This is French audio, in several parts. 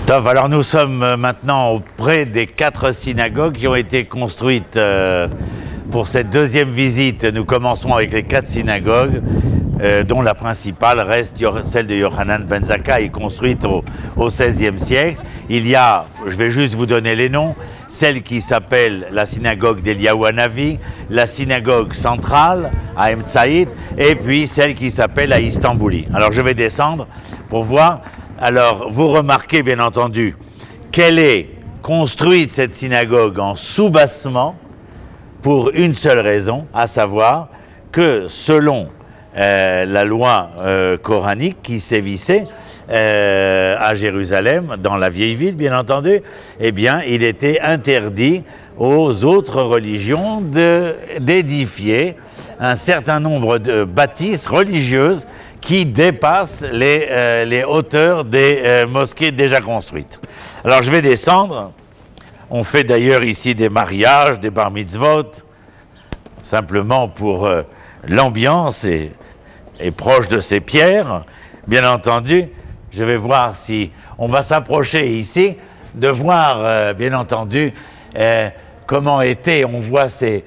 Tov, alors nous sommes maintenant auprès des 4 synagogues qui ont été construites pour cette deuxième visite. Nous commençons avec les 4 synagogues, dont la principale reste celle de Yochanan ben Zakkai, construite au XVIe siècle. Il y a, je vais juste vous donner les noms, celle qui s'appelle la synagogue d'Eliyahu Hanavi, la synagogue centrale à Emtsaïd, et puis celle qui s'appelle à Istanbuli. Alors je vais descendre pour voir. Alors, vous remarquez bien entendu qu'elle est construite, cette synagogue, en soubassement pour une seule raison, à savoir que selon la loi coranique qui sévissait à Jérusalem, dans la vieille ville bien entendu, eh bien il était interdit aux autres religions d'édifier un certain nombre de bâtisses religieuses qui dépassent les hauteurs des mosquées déjà construites. Alors je vais descendre. On fait d'ailleurs ici des mariages, des bar mitzvot, simplement pour l'ambiance et proche de ces pierres. Bien entendu, je vais voir si on va s'approcher ici, de voir bien entendu comment était, on voit si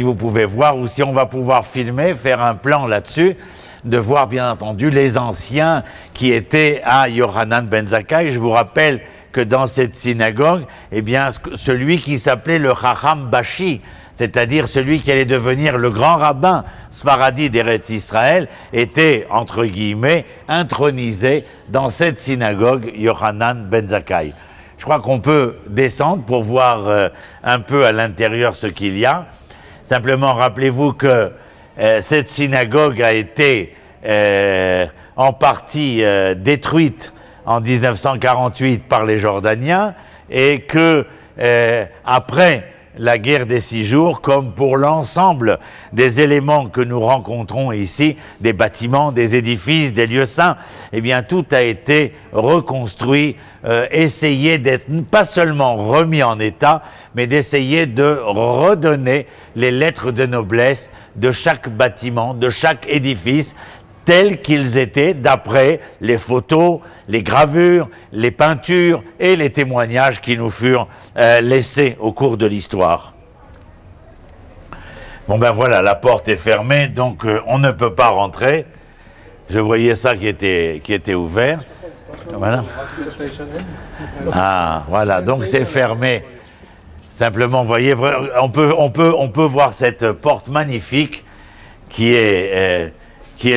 vous pouvez voir, ou si on va pouvoir filmer, faire un plan là-dessus, de voir bien entendu les anciens qui étaient à Yochanan ben Zakkai. Je vous rappelle que dans cette synagogue, eh bien, celui qui s'appelait le Chacham Bashi, c'est-à-dire celui qui allait devenir le grand rabbin Sfaradi d'Eretz Israël, était, entre guillemets, intronisé dans cette synagogue Yochanan ben Zakkai. Je crois qu'on peut descendre pour voir un peu à l'intérieur ce qu'il y a. Simplement, rappelez-vous que cette synagogue a été en partie détruite en 1948 par les Jordaniens et que après la guerre des 6 jours, comme pour l'ensemble des éléments que nous rencontrons ici, des bâtiments, des édifices, des lieux saints, eh bien tout a été reconstruit, essayé d'être pas seulement remis en état, mais d'essayer de redonner les lettres de noblesse de chaque bâtiment, de chaque édifice, tels qu'ils étaient d'après les photos, les gravures, les peintures et les témoignages qui nous furent laissés au cours de l'histoire. Bon ben voilà, la porte est fermée, donc on ne peut pas rentrer. Je voyais ça qui était ouvert. Voilà. Ah, voilà, donc c'est fermé. Simplement, vous voyez, on peut voir cette porte magnifique qui est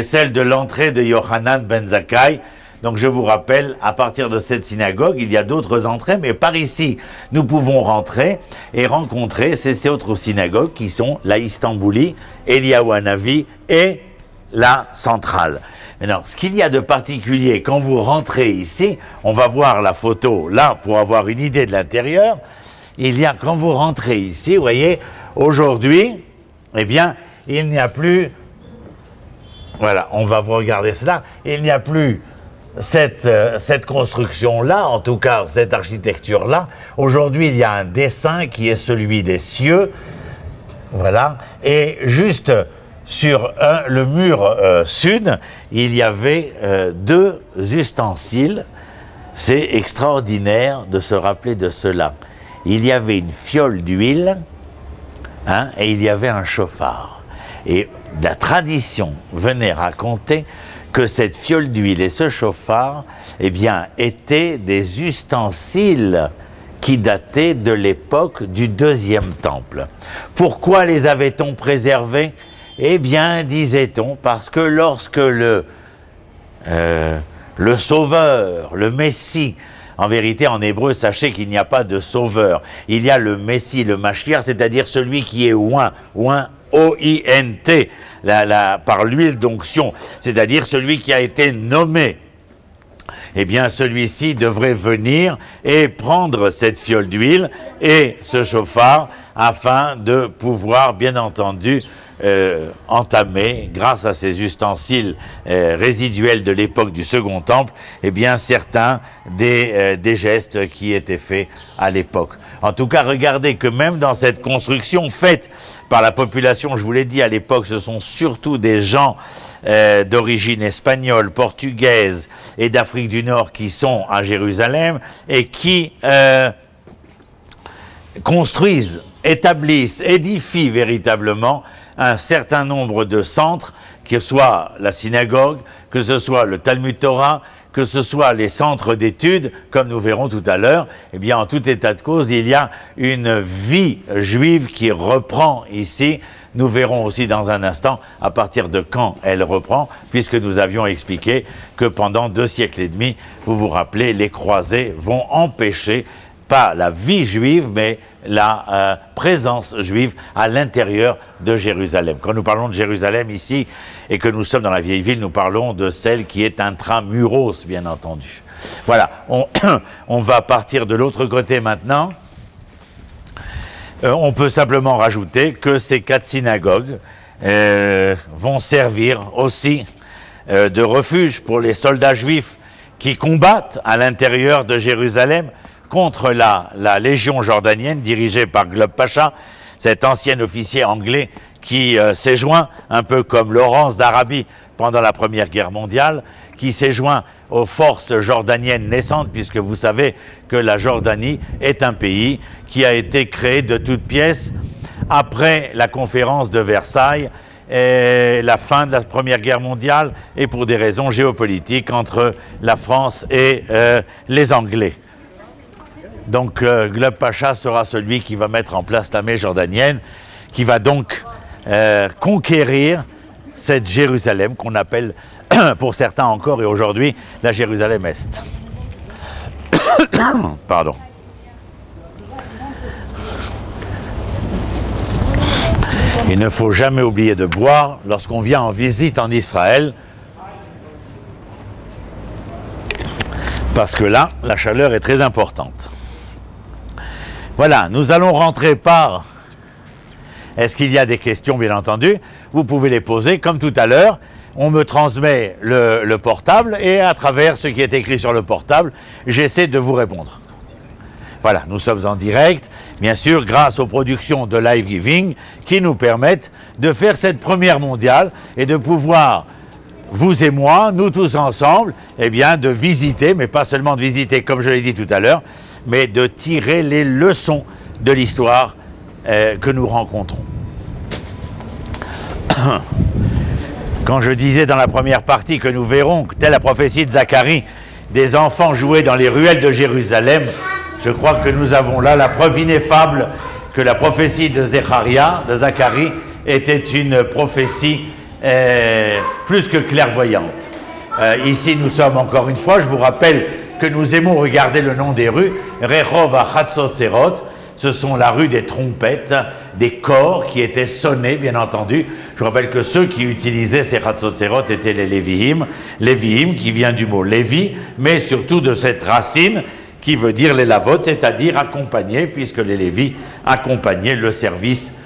celle de l'entrée de Yochanan ben Zakkai. Donc je vous rappelle, à partir de cette synagogue, il y a d'autres entrées, mais par ici, nous pouvons rentrer et rencontrer ces autres synagogues qui sont la Istanbuli, Eliyahu Hanavi et la centrale. Maintenant, ce qu'il y a de particulier, quand vous rentrez ici, on va voir la photo là pour avoir une idée de l'intérieur. Il y a, quand vous rentrez ici, vous voyez, aujourd'hui, eh bien, il n'y a plus... Voilà, on va vous regarder cela. Il n'y a plus cette construction-là, en tout cas cette architecture-là. Aujourd'hui, il y a un dessin qui est celui des cieux. Voilà. Et juste sur le mur sud, il y avait 2 ustensiles. C'est extraordinaire de se rappeler de cela. Il y avait une fiole d'huile, hein, et il y avait un chauffard. Et la tradition venait raconter que cette fiole d'huile et ce chauffard, eh bien, étaient des ustensiles qui dataient de l'époque du 2e temple. Pourquoi les avait-on préservés? Eh bien, disait-on, parce que lorsque le Sauveur, le Messie, en vérité, en hébreu, sachez qu'il n'y a pas de sauveur. Il y a le Messie, le Mashiach, c'est-à-dire celui qui est oint, O-I-N-T, par l'huile d'onction, c'est-à-dire celui qui a été nommé. Eh bien, celui-ci devrait venir et prendre cette fiole d'huile et ce chauffard afin de pouvoir, bien entendu, entamer, grâce à ces ustensiles résiduels de l'époque du Second Temple, eh bien certains des gestes qui étaient faits à l'époque. En tout cas, regardez que même dans cette construction faite par la population, je vous l'ai dit à l'époque, ce sont surtout des gens d'origine espagnole, portugaise et d'Afrique du Nord qui sont à Jérusalem et qui construisent, établissent, édifient véritablement un certain nombre de centres, que ce soit la synagogue, que ce soit le Talmud Torah, que ce soit les centres d'études, comme nous verrons tout à l'heure. Eh bien, en tout état de cause, il y a une vie juive qui reprend ici. Nous verrons aussi dans un instant à partir de quand elle reprend, puisque nous avions expliqué que pendant 2 siècles et demi, vous vous rappelez, les croisés vont empêcher pas la vie juive, mais la présence juive à l'intérieur de Jérusalem. Quand nous parlons de Jérusalem ici, et que nous sommes dans la vieille ville, nous parlons de celle qui est intramuros, bien entendu. Voilà, on va partir de l'autre côté maintenant. On peut simplement rajouter que ces 4 synagogues vont servir aussi de refuge pour les soldats juifs qui combattent à l'intérieur de Jérusalem contre la légion jordanienne dirigée par Gleb Pacha, cet ancien officier anglais qui s'est joint, un peu comme Laurence d'Arabie pendant la Première Guerre mondiale, qui s'est joint aux forces jordaniennes naissantes, puisque vous savez que la Jordanie est un pays qui a été créé de toutes pièces après la conférence de Versailles et la fin de la Première Guerre mondiale et pour des raisons géopolitiques entre la France et les Anglais. Donc Gleb Pacha sera celui qui va mettre en place l'armée jordanienne, qui va donc conquérir cette Jérusalem qu'on appelle, pour certains encore et aujourd'hui, la Jérusalem-Est. Pardon. Il ne faut jamais oublier de boire lorsqu'on vient en visite en Israël, parce que là, la chaleur est très importante. Voilà, nous allons rentrer par... Est-ce qu'il y a des questions, bien entendu? Vous pouvez les poser, comme tout à l'heure. On me transmet le portable et à travers ce qui est écrit sur le portable, j'essaie de vous répondre. Voilà, nous sommes en direct, bien sûr, grâce aux productions de Live Giving qui nous permettent de faire cette première mondiale et de pouvoir, vous et moi, nous tous ensemble, eh bien, de visiter, mais pas seulement de visiter, comme je l'ai dit tout à l'heure, mais de tirer les leçons de l'histoire que nous rencontrons. Quand je disais dans la première partie que nous verrons, telle la prophétie de Zacharie, des enfants jouaient dans les ruelles de Jérusalem, je crois que nous avons là la preuve ineffable que la prophétie de Zacharie, était une prophétie plus que clairvoyante. Ici, nous sommes encore une fois, je vous rappelle que nous aimons regarder le nom des rues, Rehov HaChatzot, ce sont la rue des trompettes, des corps qui étaient sonnés, bien entendu. Je vous rappelle que ceux qui utilisaient ces Hatzotzerot étaient les Lévi'im, Lévi'im qui vient du mot Lévi, mais surtout de cette racine qui veut dire les lavot, c'est-à-dire accompagner, puisque les Lévis accompagnaient le service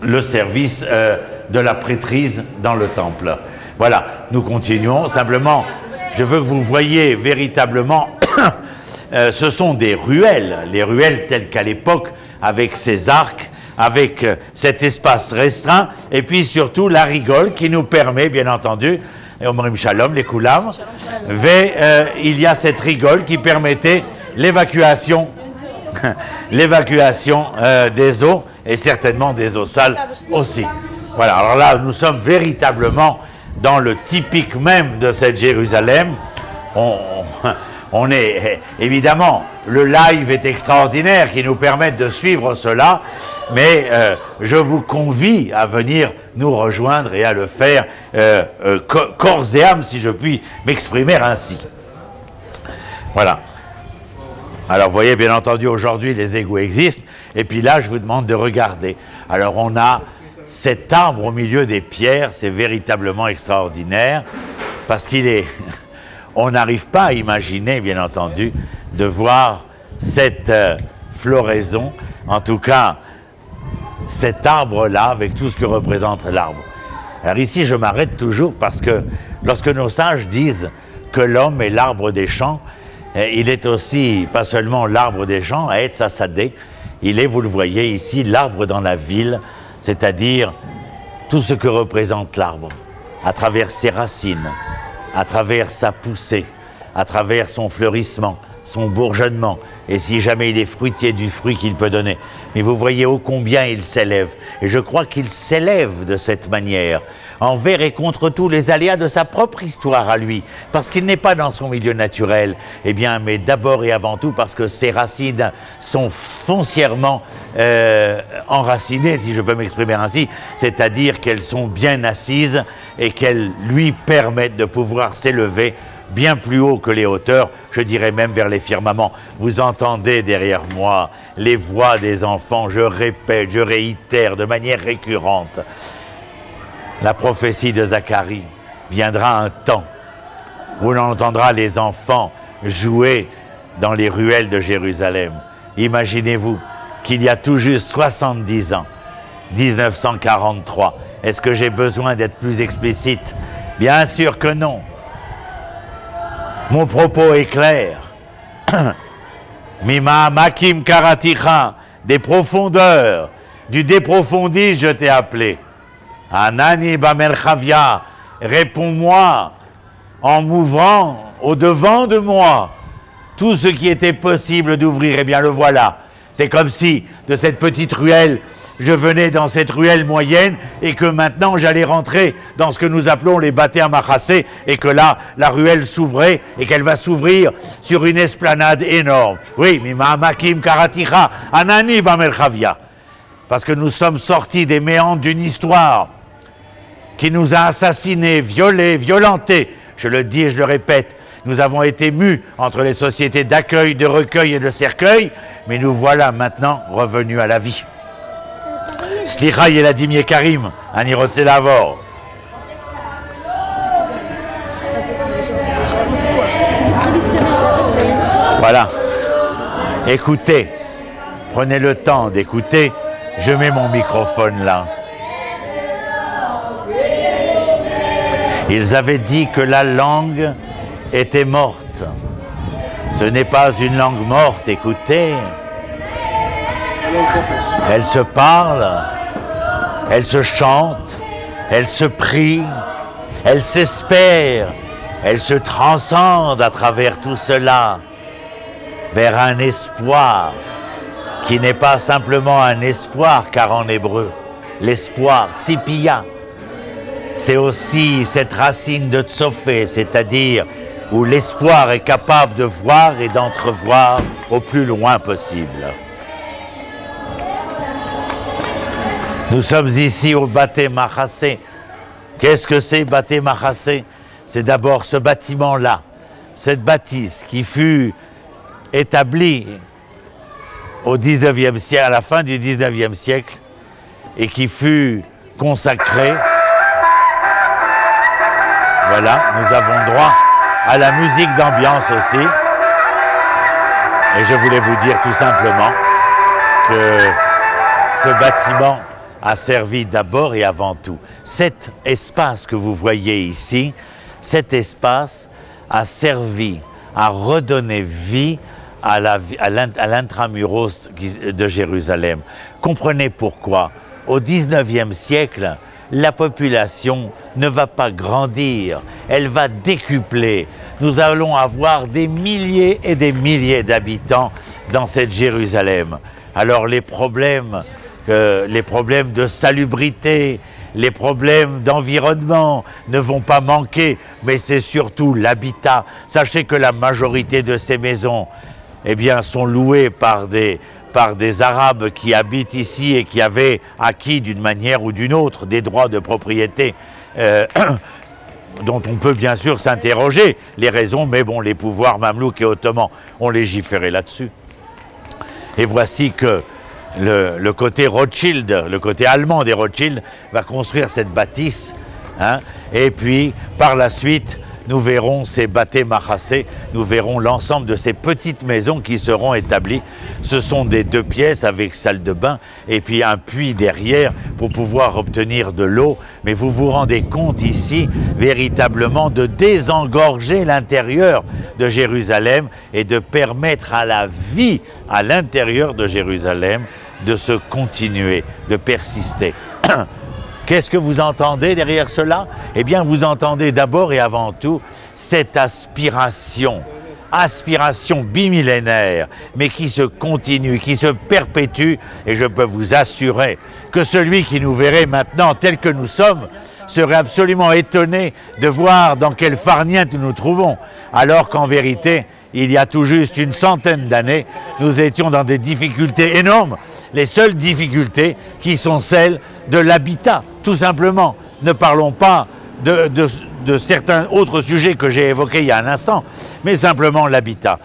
de la prêtrise dans le temple. Voilà, nous continuons. Simplement, je veux que vous voyez véritablement, ce sont des ruelles, les ruelles telles qu'à l'époque, avec ces arcs, avec cet espace restreint, et puis surtout la rigole qui nous permet, bien entendu, et Omrim Shalom, les Koulam, il y a cette rigole qui permettait l'évacuation des eaux, et certainement des eaux sales aussi. Voilà, alors là, nous sommes véritablement dans le typique même de cette Jérusalem. On est, évidemment, le live est extraordinaire qui nous permet de suivre cela, mais je vous convie à venir nous rejoindre et à le faire corps et âme, si je puis m'exprimer ainsi. Voilà. Alors, vous voyez, bien entendu, aujourd'hui, les égouts existent, et puis là, je vous demande de regarder. Alors, on a cet arbre au milieu des pierres, c'est véritablement extraordinaire, parce qu'il est... On n'arrive pas à imaginer, bien entendu, de voir cette floraison. En tout cas, cet arbre-là avec tout ce que représente l'arbre. Alors ici, je m'arrête toujours parce que lorsque nos sages disent que l'homme est l'arbre des champs, il est aussi, pas seulement l'arbre des champs, Etz Hasadeh, il est, vous le voyez ici, l'arbre dans la ville, c'est-à-dire tout ce que représente l'arbre, à travers ses racines, à travers sa poussée, à travers son fleurissement, son bourgeonnement, et si jamais il est fruitier du fruit qu'il peut donner. Mais vous voyez ô combien il s'élève, et je crois qu'il s'élève de cette manière, envers et contre tous les aléas de sa propre histoire à lui, parce qu'il n'est pas dans son milieu naturel, eh bien, mais d'abord et avant tout parce que ses racines sont foncièrement enracinées, si je peux m'exprimer ainsi, c'est-à-dire qu'elles sont bien assises et qu'elles lui permettent de pouvoir s'élever bien plus haut que les hauteurs, je dirais même vers les firmaments. Vous entendez derrière moi les voix des enfants, je répète, je réitère de manière récurrente. La prophétie de Zacharie, viendra un temps où l'on entendra les enfants jouer dans les ruelles de Jérusalem. Imaginez-vous qu'il y a tout juste 70 ans, 1943. Est-ce que j'ai besoin d'être plus explicite? Bien sûr que non. Mon propos est clair. Mima Makim Karaticha, des profondeurs, du déprofondi, je t'ai appelé. Anani Bamerchavia, réponds-moi en m'ouvrant au-devant de moi. Tout ce qui était possible d'ouvrir, eh bien le voilà. C'est comme si de cette petite ruelle, je venais dans cette ruelle moyenne et que maintenant j'allais rentrer dans ce que nous appelons les bâtés amachassés et que là, la ruelle s'ouvrait et qu'elle va s'ouvrir sur une esplanade énorme. Oui, Mima Makim Karaticha, Anani Bamerchavia. Parce que nous sommes sortis des méandres d'une histoire qui nous a assassinés, violés, violentés. Je le dis et je le répète, nous avons été mus entre les sociétés d'accueil, de recueil et de cercueil, mais nous voilà maintenant revenus à la vie. Slicha Yeladim Yekarim, Ani Rotze Lavor. Voilà. Écoutez, prenez le temps d'écouter. Je mets mon microphone là. Ils avaient dit que la langue était morte. Ce n'est pas une langue morte, écoutez. Elle se parle, elle se chante, elle se prie, elle s'espère, elle se transcende à travers tout cela vers un espoir qui n'est pas simplement un espoir, car en hébreu, l'espoir, tzipia, c'est aussi cette racine de tsofé, c'est-à-dire où l'espoir est capable de voir et d'entrevoir au plus loin possible. Nous sommes ici au Baté Machassé. Qu'est-ce que c'est Baté Machassé? C'est d'abord ce bâtiment-là, cette bâtisse qui fut établie au 19e siècle, à la fin du 19e siècle, et qui fut consacrée. Voilà, nous avons droit à la musique d'ambiance aussi. Et je voulais vous dire tout simplement que ce bâtiment a servi d'abord et avant tout. Cet espace que vous voyez ici, cet espace a servi à redonner vie à l'intramuros de Jérusalem. Comprenez pourquoi. Au 19e siècle, la population ne va pas grandir, elle va décupler. Nous allons avoir des milliers et des milliers d'habitants dans cette Jérusalem. Alors les problèmes de salubrité, les problèmes d'environnement ne vont pas manquer, mais c'est surtout l'habitat. Sachez que la majorité de ces maisons, eh bien, sont louées par des Arabes qui habitent ici et qui avaient acquis d'une manière ou d'une autre des droits de propriété dont on peut bien sûr s'interroger les raisons, mais bon, les pouvoirs mamelouks et ottomans ont légiféré là-dessus. Et voici que le côté Rothschild, le côté allemand des Rothschild, va construire cette bâtisse, hein, et puis par la suite, nous verrons ces bâtés machassés, nous verrons l'ensemble de ces petites maisons qui seront établies. Ce sont des 2 pièces avec salle de bain et puis un puits derrière pour pouvoir obtenir de l'eau. Mais vous vous rendez compte ici véritablement de désengorger l'intérieur de Jérusalem et de permettre à la vie à l'intérieur de Jérusalem de se continuer, de persister. Qu'est-ce que vous entendez derrière cela? Eh bien, vous entendez d'abord et avant tout cette aspiration bimillénaire, mais qui se continue, qui se perpétue, et je peux vous assurer que celui qui nous verrait maintenant tel que nous sommes serait absolument étonné de voir dans quel farniente nous nous trouvons, alors qu'en vérité, il y a tout juste une centaine d'années, nous étions dans des difficultés énormes, les seules difficultés qui sont celles de l'habitat, tout simplement. Ne parlons pas de certains autres sujets que j'ai évoqués il y a un instant, mais simplement l'habitat.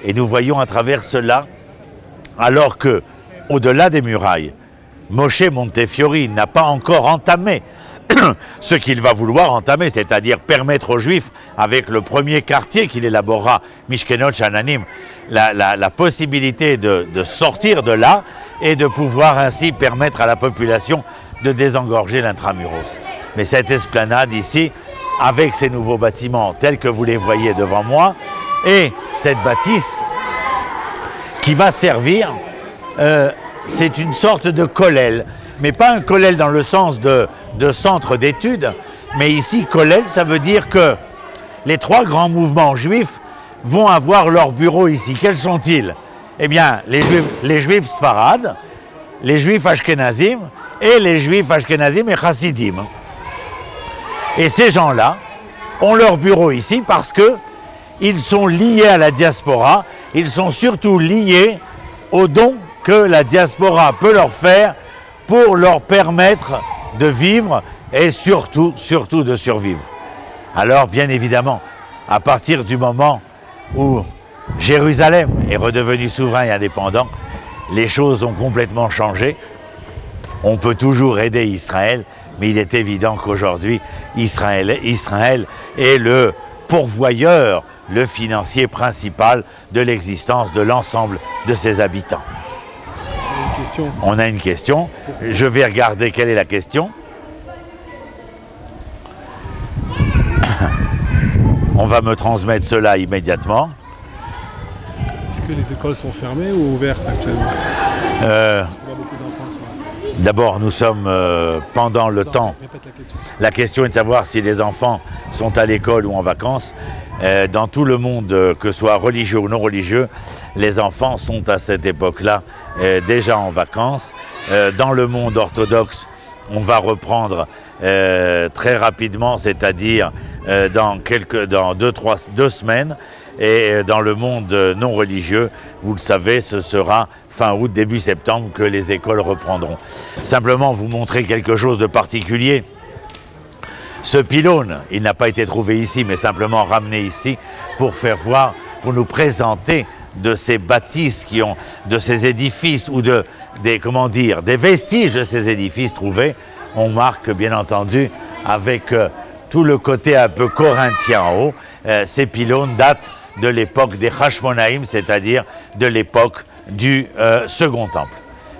Et nous voyons à travers cela, alors que, au-delà des murailles, Moshe Montefiore n'a pas encore entamé ce qu'il va vouloir entamer, c'est-à-dire permettre aux Juifs, avec le premier quartier qu'il élaborera, Mishkenot Shananim, la possibilité de sortir de là et de pouvoir ainsi permettre à la population de désengorger l'intramuros. Mais cette esplanade ici, avec ces nouveaux bâtiments tels que vous les voyez devant moi, et cette bâtisse qui va servir, c'est une sorte de kollel, mais pas un kollel dans le sens de centre d'études, mais ici kollel, ça veut dire que les 3 grands mouvements juifs vont avoir leur bureau ici. Quels sont-ils? Eh bien, les juifs sfarades, les juifs ashkénazim et les juifs ashkénazim et chassidim. Et ces gens-là ont leur bureau ici parce qu'ils sont liés à la diaspora, ils sont surtout liés aux dons que la diaspora peut leur faire pour leur permettre de vivre et surtout de survivre. Alors, bien évidemment, à partir du moment où Jérusalem est redevenu souverain et indépendant, les choses ont complètement changé. On peut toujours aider Israël, mais il est évident qu'aujourd'hui, Israël est le pourvoyeur, le financier principal de l'existence de l'ensemble de ses habitants. On a une question. Je vais regarder quelle est la question. On va me transmettre cela immédiatement. Est-ce que les écoles sont fermées ou ouvertes actuellement? D'abord, nous sommes pendant le temps. La question est de savoir si les enfants sont à l'école ou en vacances. Dans tout le monde, que ce soit religieux ou non religieux, les enfants sont à cette époque-là déjà en vacances. Dans le monde orthodoxe, on va reprendre très rapidement, c'est-à-dire dans 2 semaines. Et dans le monde non religieux, vous le savez, ce sera fin août, début septembre que les écoles reprendront. Simplement vous montrer quelque chose de particulier. Ce pylône, il n'a pas été trouvé ici, mais simplement ramené ici pour faire voir, pour nous présenter de ces bâtisses de ces édifices ou des vestiges de ces édifices trouvés. On marque bien entendu avec tout le côté un peu corinthien en haut. Ces pylônes datent de l'époque des Hashmonaïm, c'est-à-dire de l'époque du Second Temple.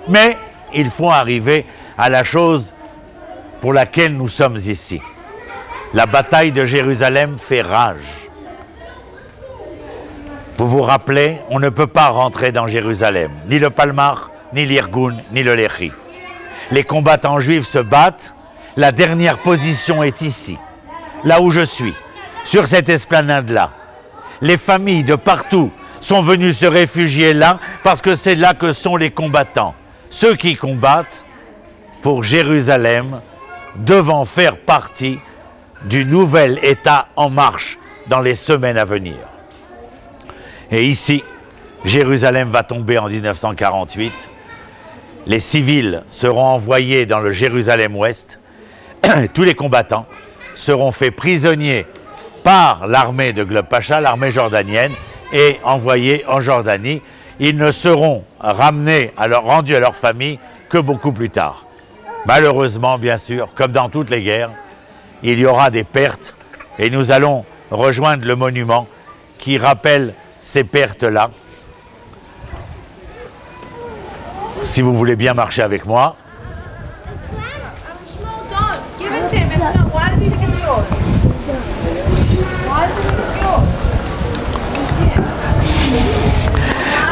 Mais il faut arriver à la chose pour laquelle nous sommes ici. La bataille de Jérusalem fait rage. Vous vous rappelez, on ne peut pas rentrer dans Jérusalem, ni le Palmar, ni l'Irgun, ni le Lehi. Les combattants juifs se battent, la dernière position est ici, là où je suis, sur cette esplanade-là. Les familles de partout sont venues se réfugier là parce que c'est là que sont les combattants. Ceux qui combattent pour Jérusalem devant faire partie du nouvel État en marche dans les semaines à venir. Et ici, Jérusalem va tomber en 1948. Les civils seront envoyés dans le Jérusalem-Ouest. Tous les combattants seront faits prisonniers par l'armée de Gleb Pacha, l'armée jordanienne, et envoyés en Jordanie. Ils ne seront rendus à leur famille que beaucoup plus tard. Malheureusement, bien sûr, comme dans toutes les guerres, il y aura des pertes et nous allons rejoindre le monument qui rappelle ces pertes-là. Si vous voulez bien marcher avec moi.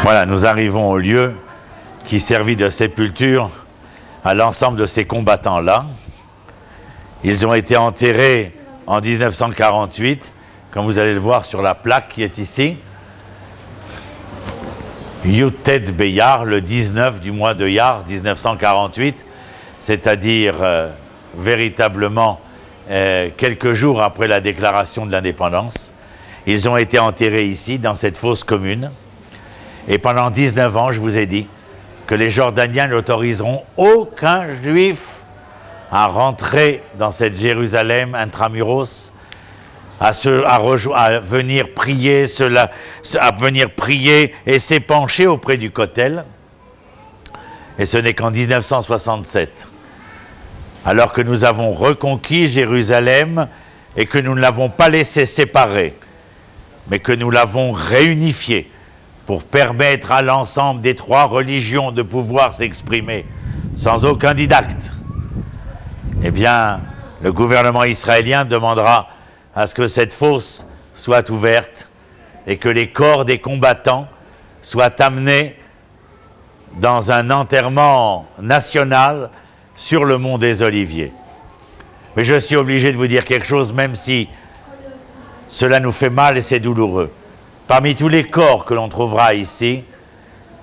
Voilà, nous arrivons au lieu qui servit de sépulture à l'ensemble de ces combattants-là. Ils ont été enterrés en 1948, comme vous allez le voir sur la plaque qui est ici. Yutet Beyar, le 19 du mois de Iyar 1948, c'est-à-dire véritablement quelques jours après la déclaration de l'indépendance. Ils ont été enterrés ici, dans cette fosse commune. Et pendant 19 ans, je vous ai dit que les Jordaniens n'autoriseront aucun juif à rentrer dans cette Jérusalem intramuros, à venir prier, à venir prier et s'épancher auprès du Kotel. Et ce n'est qu'en 1967, alors que nous avons reconquis Jérusalem et que nous ne l'avons pas laissé séparer, mais que nous l'avons réunifié pour permettre à l'ensemble des trois religions de pouvoir s'exprimer sans aucun didacte, eh bien, le gouvernement israélien demandera à ce que cette fosse soit ouverte et que les corps des combattants soient amenés dans un enterrement national sur le mont des Oliviers. Mais je suis obligé de vous dire quelque chose, même si cela nous fait mal et c'est douloureux. Parmi tous les corps que l'on trouvera ici,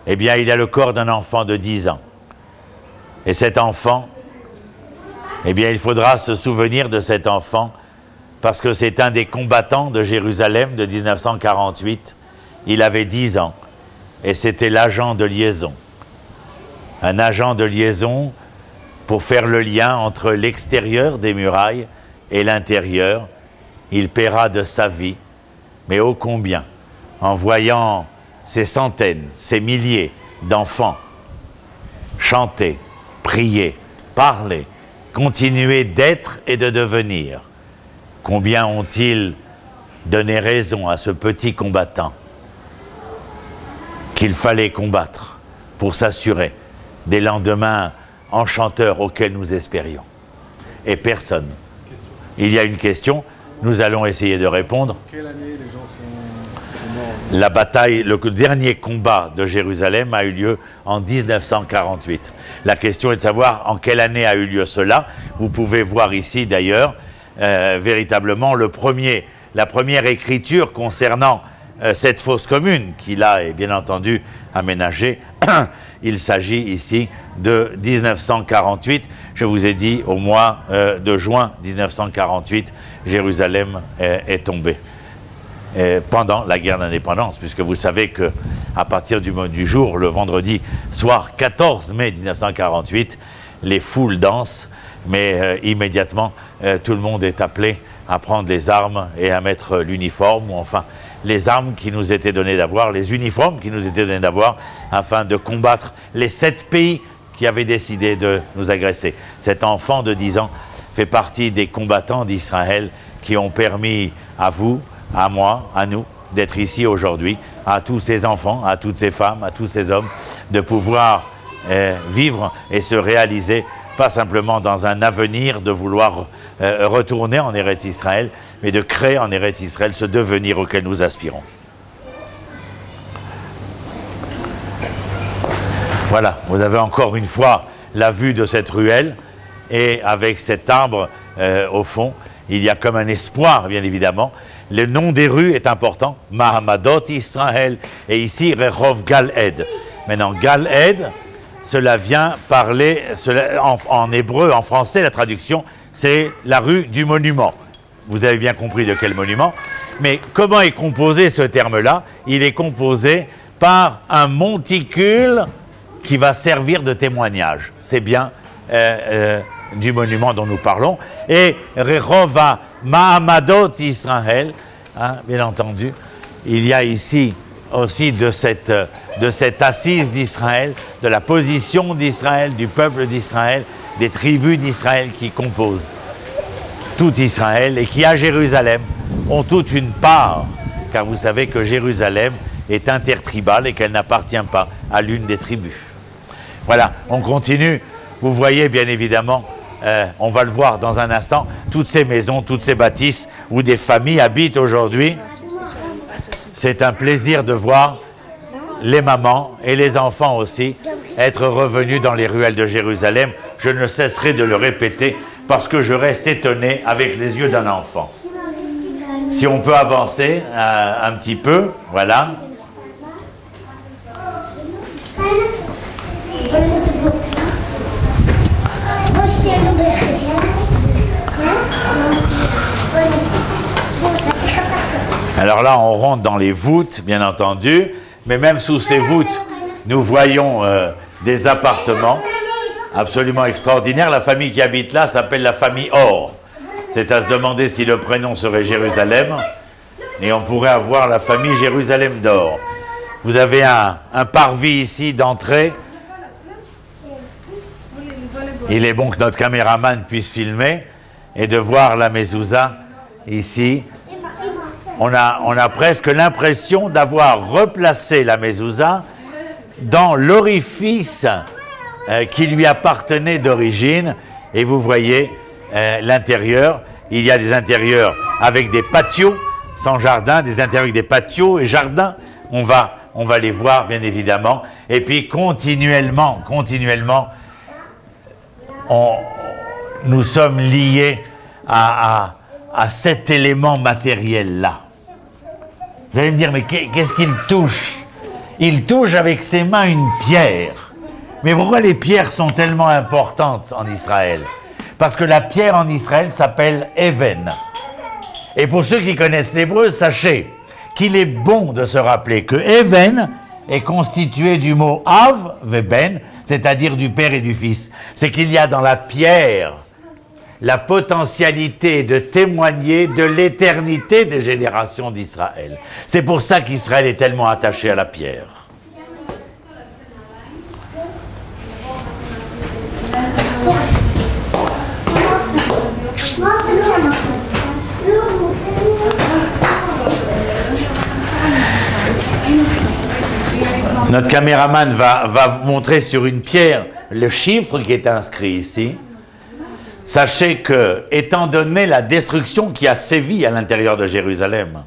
eh bien, il y a le corps d'un enfant de 10 ans. Et cet enfant, eh bien, il faudra se souvenir de cet enfant parce que c'est un des combattants de Jérusalem de 1948. Il avait 10 ans et c'était l'agent de liaison. Un agent de liaison pour faire le lien entre l'extérieur des murailles et l'intérieur. Il paiera de sa vie, mais ô combien, en voyant ces centaines, ces milliers d'enfants chanter, prier, parler, continuer d'être et de devenir. Combien ont-ils donné raison à ce petit combattant qu'il fallait combattre pour s'assurer des lendemains enchanteurs auxquels nous espérions. Et personne. Il y a une question, nous allons essayer de répondre. Quelle année les gens sont morts? La bataille, le dernier combat de Jérusalem a eu lieu en 1948. La question est de savoir en quelle année a eu lieu cela. Vous pouvez voir ici d'ailleurs véritablement la première écriture concernant cette fosse commune qui là est bien entendu aménagée. Il s'agit ici de 1948. Je vous ai dit au mois de juin 1948, Jérusalem est tombée. Pendant la guerre d'indépendance, puisque vous savez qu'à partir du jour, le vendredi soir 14 mai 1948, les foules dansent, mais immédiatement, tout le monde est appelé à prendre les armes et à mettre l'uniforme, ou enfin les armes qui nous étaient données d'avoir, les uniformes qui nous étaient donnés d'avoir, afin de combattre les 7 pays qui avaient décidé de nous agresser. Cet enfant de 10 ans fait partie des combattants d'Israël qui ont permis à vous, à moi, à nous, d'être ici aujourd'hui, à tous ces enfants, à toutes ces femmes, à tous ces hommes, de pouvoir vivre et se réaliser, pas simplement dans un avenir de vouloir retourner en Eretz Israël, mais de créer en Eretz Israël ce devenir auquel nous aspirons. Voilà, vous avez encore une fois la vue de cette ruelle, et avec cet arbre au fond, il y a comme un espoir, bien évidemment. Le nom des rues est important, Mahamadot Israël, et ici Rehov Gal-Ed. Maintenant, Gal-Ed, cela vient parler, en hébreu, en français, la traduction, c'est la rue du monument. Vous avez bien compris de quel monument. Mais comment est composé ce terme-là? Il est composé par un monticule qui va servir de témoignage. C'est bien du monument dont nous parlons. Et Rehova Mahamadot Israël, hein, bien entendu, il y a ici aussi de cette assise d'Israël, de la position d'Israël, du peuple d'Israël, des tribus d'Israël qui composent tout Israël et qui, à Jérusalem, ont toute une part, car vous savez que Jérusalem est intertribale et qu'elle n'appartient pas à l'une des tribus. Voilà, on continue. Vous voyez bien évidemment, on va le voir dans un instant, toutes ces maisons, toutes ces bâtisses où des familles habitent aujourd'hui. C'est un plaisir de voir les mamans et les enfants aussi être revenus dans les ruelles de Jérusalem. Je ne cesserai de le répéter parce que je reste étonné avec les yeux d'un enfant. Si on peut avancer un petit peu, voilà. Alors là, on rentre dans les voûtes, bien entendu, mais même sous ces voûtes, nous voyons des appartements absolument extraordinaires. La famille qui habite là s'appelle la famille Or. C'est à se demander si le prénom serait Jérusalem, et on pourrait avoir la famille Jérusalem d'Or. Vous avez un parvis ici d'entrée. Il est bon que notre caméraman puisse filmer et de voir la mezouza ici. On a presque l'impression d'avoir replacé la mezouza dans l'orifice qui lui appartenait d'origine. Et vous voyez l'intérieur. Il y a des intérieurs avec des patios, sans jardin, des intérieurs avec des patios et jardins. On va les voir, bien évidemment. Et puis, continuellement, nous sommes liés à cet élément matériel-là. Vous allez me dire, mais qu'est-ce qu'il touche? Il touche avec ses mains une pierre. Mais pourquoi les pierres sont tellement importantes en Israël? Parce que la pierre en Israël s'appelle Even. Et pour ceux qui connaissent l'hébreu, sachez qu'il est bon de se rappeler que Even est constitué du mot Av Veben, c'est-à-dire du Père et du Fils. C'est qu'il y a dans la pierre la potentialité de témoigner de l'éternité des générations d'Israël. C'est pour ça qu'Israël est tellement attaché à la pierre. Notre caméraman va montrer sur une pierre le chiffre qui est inscrit ici. Sachez que, étant donné la destruction qui a sévi à l'intérieur de Jérusalem,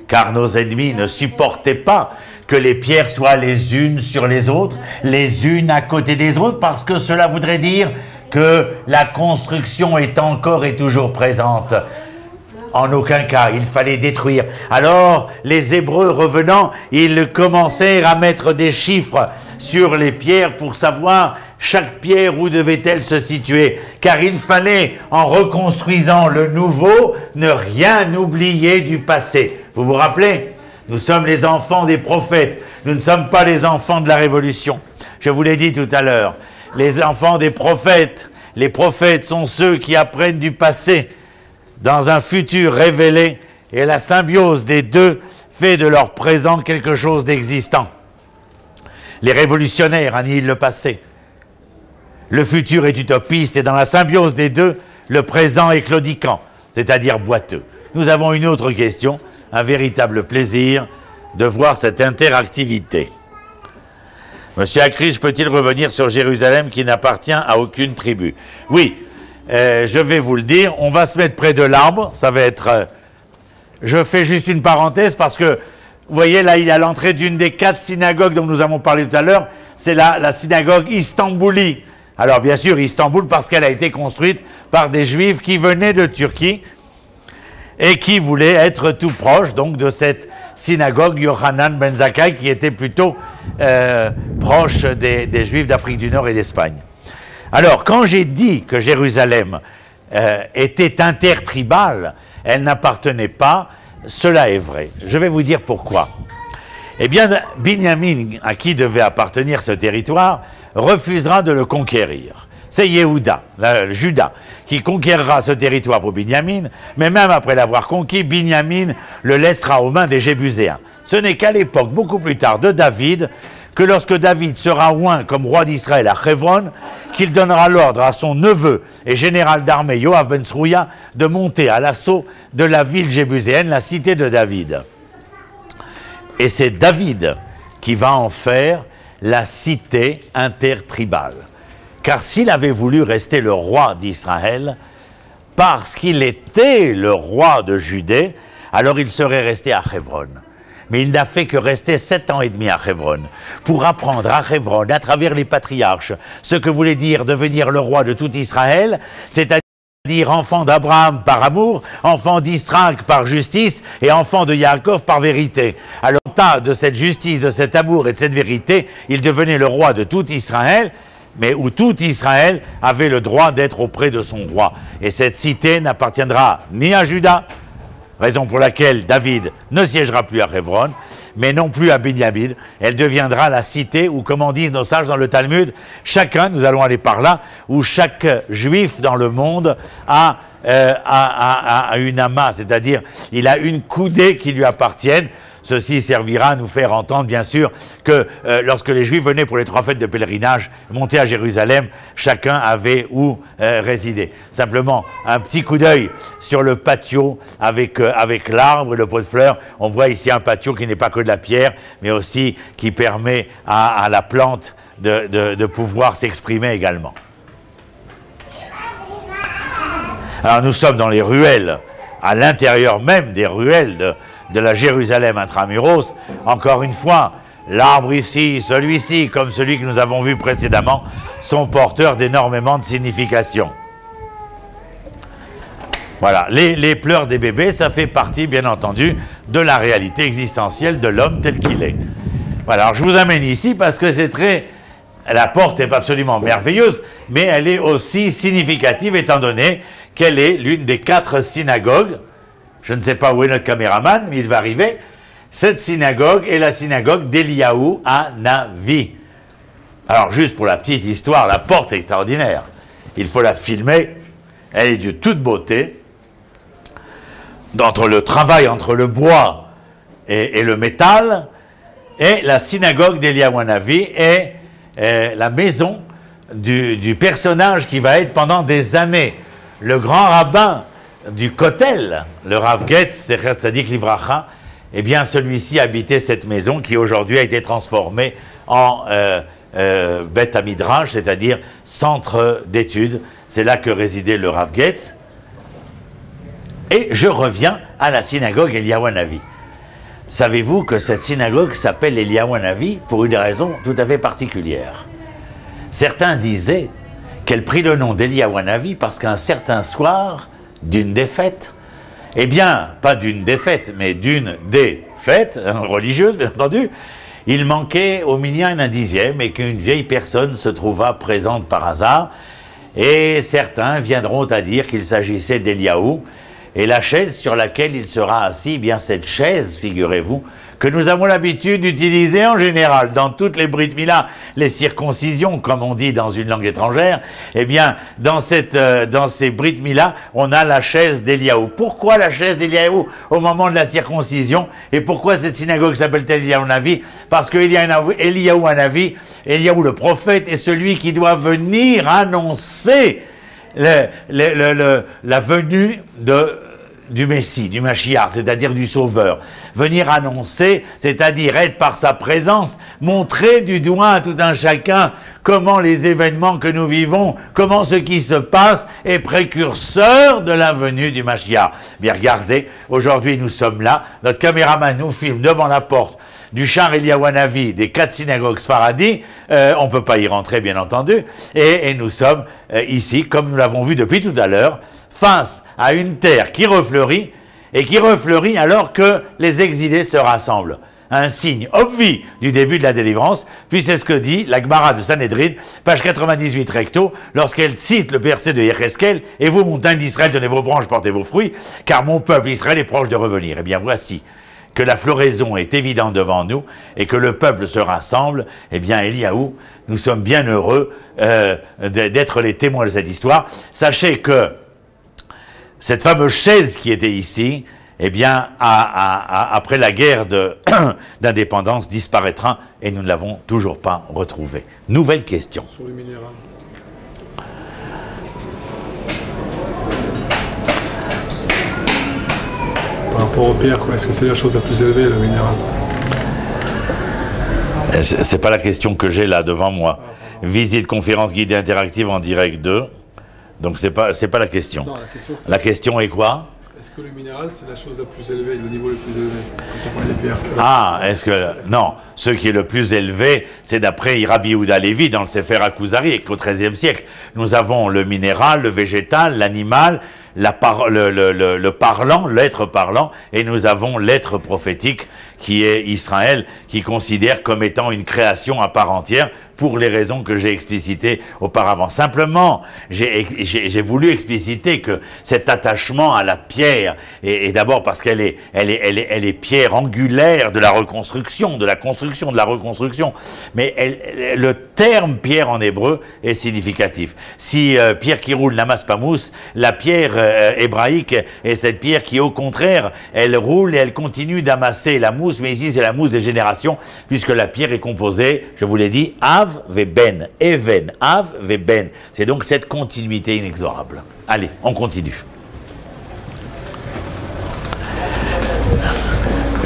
car nos ennemis ne supportaient pas que les pierres soient les unes sur les autres, les unes à côté des autres, parce que cela voudrait dire que la construction est encore et toujours présente. En aucun cas, il fallait détruire. Alors, les Hébreux revenant, ils commencèrent à mettre des chiffres sur les pierres pour savoir chaque pierre où devait-elle se situer. Car il fallait, en reconstruisant le nouveau, ne rien oublier du passé. Vous vous rappelez? Nous sommes les enfants des prophètes. Nous ne sommes pas les enfants de la Révolution. Je vous l'ai dit tout à l'heure. Les enfants des prophètes. Les prophètes sont ceux qui apprennent du passé dans un futur révélé, et la symbiose des deux fait de leur présent quelque chose d'existant. Les révolutionnaires annihilent le passé. Le futur est utopiste, et dans la symbiose des deux, le présent est claudiquant, c'est-à-dire boiteux. Nous avons une autre question, un véritable plaisir de voir cette interactivité. Monsieur Akrish peut-il revenir sur Jérusalem qui n'appartient à aucune tribu? Oui. Je vais vous le dire, on va se mettre près de l'arbre, ça va être... je fais juste une parenthèse parce que, vous voyez, là, il y a l'entrée d'une des 4 synagogues dont nous avons parlé tout à l'heure, c'est la synagogue Istanbuli. Alors, bien sûr, Istanbul, parce qu'elle a été construite par des Juifs qui venaient de Turquie et qui voulaient être tout proches, donc, de cette synagogue Yohanan Ben Zakkai, qui était plutôt proche des Juifs d'Afrique du Nord et d'Espagne. Alors, quand j'ai dit que Jérusalem était intertribale, elle n'appartenait pas, cela est vrai. Je vais vous dire pourquoi. Eh bien, Binyamin, à qui devait appartenir ce territoire, refusera de le conquérir. C'est Yehuda, Juda, qui conquérera ce territoire pour Binyamin, mais même après l'avoir conquis, Binyamin le laissera aux mains des Jébuséens. Ce n'est qu'à l'époque, beaucoup plus tard, de David, que lorsque David sera oint comme roi d'Israël à Hebron, qu'il donnera l'ordre à son neveu et général d'armée Yoav ben Tsrouya de monter à l'assaut de la ville jébuséenne, la cité de David. Et c'est David qui va en faire la cité intertribale. Car s'il avait voulu rester le roi d'Israël, parce qu'il était le roi de Judée, alors il serait resté à Hebron. Mais il n'a fait que rester 7 ans et demi à Hebron, pour apprendre à Hebron, à travers les patriarches, ce que voulait dire devenir le roi de tout Israël, c'est-à-dire enfant d'Abraham par amour, enfant d'Israël par justice et enfant de Yaakov par vérité. Alors, de cette justice, de cet amour et de cette vérité, il devenait le roi de tout Israël, mais où tout Israël avait le droit d'être auprès de son roi. Et cette cité n'appartiendra ni à Juda, raison pour laquelle David ne siégera plus à Hebron, mais non plus à Binyamin. Elle deviendra la cité où, comme en disent nos sages dans le Talmud, chacun, nous allons aller par là, où chaque juif dans le monde a une amas, c'est-à-dire il a une coudée qui lui appartienne. Ceci servira à nous faire entendre, bien sûr, que lorsque les Juifs venaient pour les 3 fêtes de pèlerinage, monter à Jérusalem, chacun avait où résider. Simplement, un petit coup d'œil sur le patio avec l'arbre et le pot de fleurs. On voit ici un patio qui n'est pas que de la pierre, mais aussi qui permet à la plante de pouvoir s'exprimer également. Alors nous sommes dans les ruelles, à l'intérieur même des ruelles de la Jérusalem intramuros. Encore une fois, l'arbre ici, celui-ci, comme celui que nous avons vu précédemment, sont porteurs d'énormément de signification. Voilà, les pleurs des bébés, ça fait partie, bien entendu, de la réalité existentielle de l'homme tel qu'il est. Voilà, alors je vous amène ici parce que c'est très... La porte est absolument merveilleuse, mais elle est aussi significative étant donné qu'elle est l'une des 4 synagogues. Je ne sais pas où est notre caméraman, mais il va arriver. Cette synagogue est la synagogue d'Eliyahu à Navi. Alors, juste pour la petite histoire, la porte est extraordinaire. Il faut la filmer. Elle est de toute beauté. Entre le travail, entre le bois et le métal, et la synagogue d'Eliyahu à Navi est la maison du personnage qui va être pendant des années le grand rabbin du Kotel, le Rav Getz, c'est-à-dire Livracha, eh bien celui-ci habitait cette maison qui aujourd'hui a été transformée en Beth Hamidrash, c'est-à-dire centre d'études. C'est là que résidait le Rav Getz. Et je reviens à la synagogue Eliyahu Hanavi. Savez-vous que cette synagogue s'appelle Eliyahu Hanavi pour une raison tout à fait particulière? Certains disaient qu'elle prit le nom d'Eliyahu Hanavi parce qu'un certain soir d'une des fêtes, eh bien, pas d'une des fêtes, mais d'une des fêtes religieuses, bien entendu, il manquait au minyan un 10e et qu'une vieille personne se trouva présente par hasard, et certains viendront à dire qu'il s'agissait d'Eliyahu, et la chaise sur laquelle il sera assis, eh bien cette chaise, figurez-vous, que nous avons l'habitude d'utiliser en général dans toutes les Brit Mila, les circoncisions, comme on dit dans une langue étrangère, eh bien, dans ces Brit Mila, on a la chaise d'Eliyahu. Pourquoi la chaise d'Eliyahu au moment de la circoncision? Et pourquoi cette synagogue s'appelle-t-elle Eliyahu Hanavi? Parce que Eliyahu Hanavi, Eliyahu le prophète, est celui qui doit venir annoncer la venue du Messie, du Mashiach, c'est-à-dire du Sauveur. Venir annoncer, c'est-à-dire être par sa présence, montrer du doigt à tout un chacun comment les événements que nous vivons, comment ce qui se passe est précurseur de la venue du Mashiach. Bien regardez, aujourd'hui nous sommes là, notre caméraman nous filme devant la porte du char Eliyahu Hanavi des 4 synagogues Sfaradi, on ne peut pas y rentrer bien entendu, et nous sommes ici, comme nous l'avons vu depuis tout à l'heure, face à une terre qui refleurit, et qui refleurit alors que les exilés se rassemblent. Un signe obvi du début de la délivrance, puis c'est ce que dit la Gemara de Sanhedrin, page 98 recto, lorsqu'elle cite le verset de Yecheskel, « Et vous, montagnes d'Israël, tenez vos branches, portez vos fruits, car mon peuple Israël est proche de revenir. » Eh bien voici que la floraison est évidente devant nous, et que le peuple se rassemble. Eh bien Eliyahu, nous sommes bien heureux d'être les témoins de cette histoire. Sachez que cette fameuse chaise qui était ici eh bien, après la guerre d'indépendance, disparaîtra et nous ne l'avons toujours pas retrouvé. Nouvelle question. Sur le minéral. Par rapport aux pierres, est-ce que c'est la chose la plus élevée, le minéral? C'est pas la question que j'ai là devant moi. Visite, conférence guidée interactive en direct 2. Donc c'est pas la question. Non, la question est quoi? Est-ce que le minéral, c'est la chose la plus élevée, le niveau le plus élevé, quand on parle des pierres? Ah, est-ce que... Non, ce qui est le plus élevé, c'est d'après Rabbi Yehuda Lévi dans le Sefer HaKuzari, et qu'au XIIIe siècle, nous avons le minéral, le végétal, l'animal, le parlant, l'être parlant, et nous avons l'être prophétique, qui est Israël, qui considère comme étant une création à part entière, pour les raisons que j'ai explicitées auparavant. Simplement, j'ai voulu expliciter que cet attachement à la pierre, et d'abord parce qu'elle est pierre angulaire de la reconstruction, de la construction, de la reconstruction, mais le terme pierre en hébreu est significatif. Si pierre qui roule n'amasse pas mousse, la pierre hébraïque est cette pierre qui, au contraire, elle roule et elle continue d'amasser la mousse, mais ici c'est la mousse des générations, puisque la pierre est composée, je vous l'ai dit, Av Veben, Even, Av Veben. C'est donc cette continuité inexorable. Allez, on continue.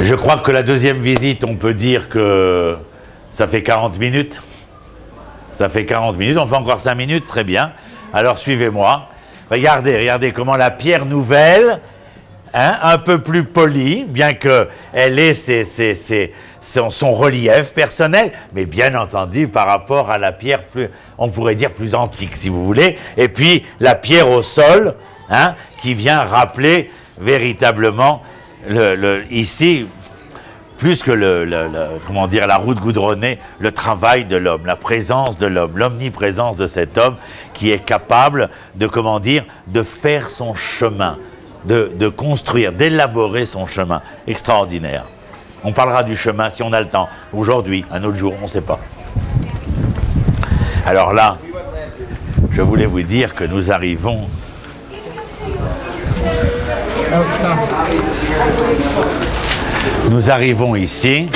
Je crois que la deuxième visite, on peut dire que ça fait 40 minutes. Ça fait 40 minutes, on fait encore 5 minutes, très bien. Alors suivez-moi. Regardez comment la pierre nouvelle, hein, un peu plus polie, bien qu'elle ait son relief personnel, mais bien entendu par rapport à la pierre plus, on pourrait dire plus antique si vous voulez, et puis la pierre au sol, hein, qui vient rappeler véritablement ici, plus que comment dire, la route goudronnée, le travail de l'homme, la présence de l'homme, l'omniprésence de cet homme qui est capable de, comment dire, de faire son chemin, de construire, d'élaborer son chemin. Extraordinaire. On parlera du chemin si on a le temps. Aujourd'hui, un autre jour, on ne sait pas. Alors là, je voulais vous dire que nous arrivons... Nous arrivons ici.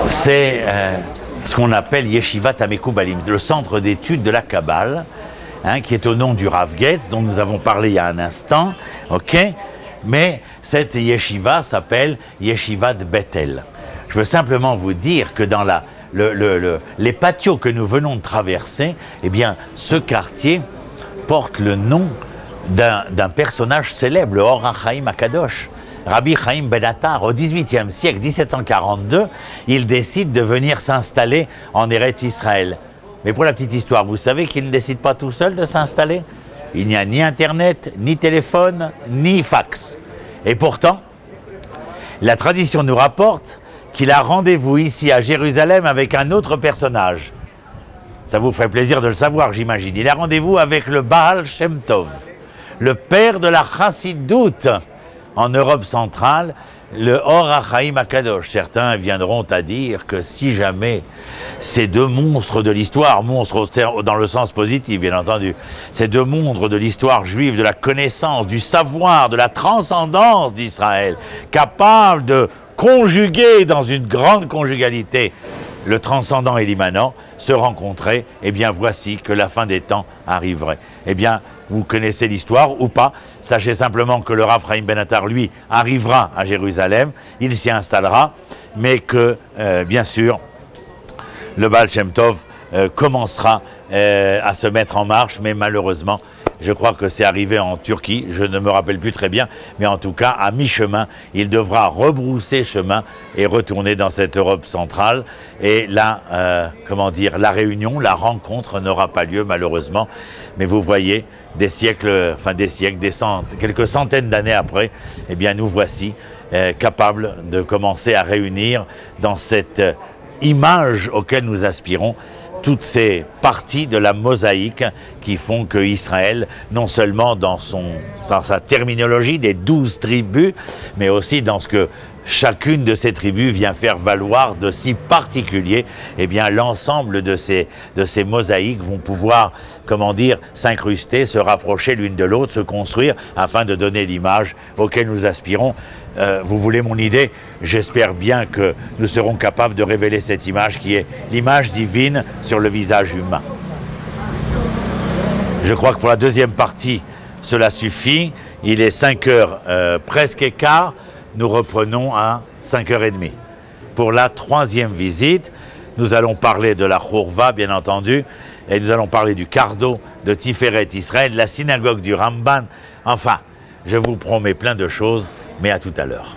C'est ce qu'on appelle Yeshivat Amekoubalim, le centre d'études de la Kabbale, hein, qui est au nom du Rav Getz, dont nous avons parlé il y a un instant. Ok, mais cette yeshiva s'appelle Yeshivat Bethel. Je veux simplement vous dire que dans les patios que nous venons de traverser, eh bien, ce quartier porte le nom d'un personnage célèbre, le Or HaChaim HaKadosh, Rabbi Chaim Ben Attar. Au XVIIIe siècle, 1742, il décide de venir s'installer en Eretz Israël. Mais pour la petite histoire, vous savez qu'il ne décide pas tout seul de s'installer? Il n'y a ni Internet, ni téléphone, ni fax. Et pourtant, la tradition nous rapporte qu'il a rendez-vous ici à Jérusalem avec un autre personnage. Ça vous ferait plaisir de le savoir, j'imagine. Il a rendez-vous avec le Baal Shem Tov, le père de la Chassidoute en Europe centrale, le Or HaChaim HaKadosh. Certains viendront à dire que si jamais ces deux monstres de l'histoire, monstres dans le sens positif bien entendu, ces deux monstres de l'histoire juive, de la connaissance, du savoir, de la transcendance d'Israël, capables de conjuguer dans une grande conjugalité le transcendant et l'immanent, se rencontraient, eh bien voici que la fin des temps arriverait. Eh bien, vous connaissez l'histoire ou pas, sachez simplement que le Rav Chaim Ben Attar, lui, arrivera à Jérusalem, il s'y installera, mais que, bien sûr, le Baal Shem Tov commencera à se mettre en marche, mais malheureusement, je crois que c'est arrivé en Turquie, je ne me rappelle plus très bien, mais en tout cas, à mi-chemin, il devra rebrousser chemin et retourner dans cette Europe centrale. Et là, comment dire, la réunion, la rencontre n'aura pas lieu malheureusement. Mais vous voyez, des siècles, quelques centaines d'années après, eh bien nous voici capables de commencer à réunir dans cette image auquel nous aspirons toutes ces parties de la mosaïque qui font que Israël, non seulement dans sa terminologie des 12 tribus, mais aussi dans ce que chacune de ces tribus vient faire valoir de si particulier, eh bien l'ensemble de ces mosaïques vont pouvoir, comment dire, s'incruster, se rapprocher l'une de l'autre, se construire afin de donner l'image auquel nous aspirons. Vous voulez mon idée? J'espère bien que nous serons capables de révéler cette image qui est l'image divine sur le visage humain. Je crois que pour la deuxième partie, cela suffit. Il est 5 heures presque et quart. Nous reprenons à 5h30. Pour la troisième visite, nous allons parler de la Khourva, bien entendu, et nous allons parler du Cardo, de Tiferet Israël, la synagogue du Ramban. Enfin, je vous promets plein de choses, mais à tout à l'heure.